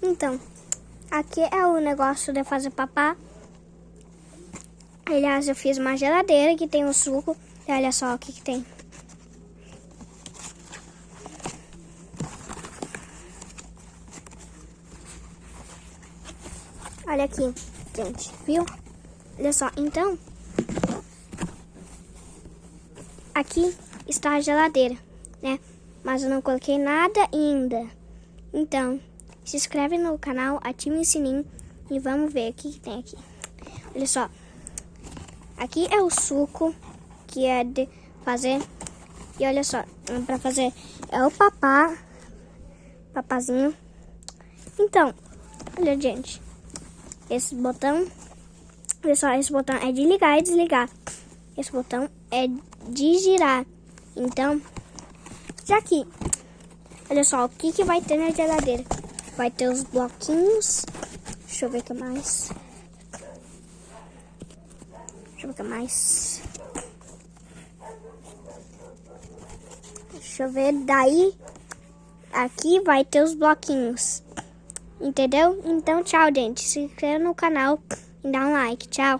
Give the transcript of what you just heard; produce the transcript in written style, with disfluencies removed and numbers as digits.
Então, aqui é o negócio de fazer papá. Aliás, eu fiz uma geladeira que tem um suco. E olha só o que tem. Olha aqui, gente, viu? Olha só, então, aqui está a geladeira, né? Mas eu não coloquei nada ainda. Então, se inscreve no canal, ative o sininho e vamos ver o que tem aqui. Olha só, aqui é o suco que é de fazer. E olha só, para fazer é o papazinho. Então, olha, gente. Esse botão, pessoal, esse botão é de ligar e desligar. Esse botão é de girar. Então, já que, olha só, o que vai ter na geladeira? Vai ter os bloquinhos. Deixa eu ver o que mais. Deixa eu ver o que mais. Deixa eu ver, daí, aqui vai ter os bloquinhos. Entendeu? Então, tchau, gente. Se inscreva no canal e dá um like. Tchau.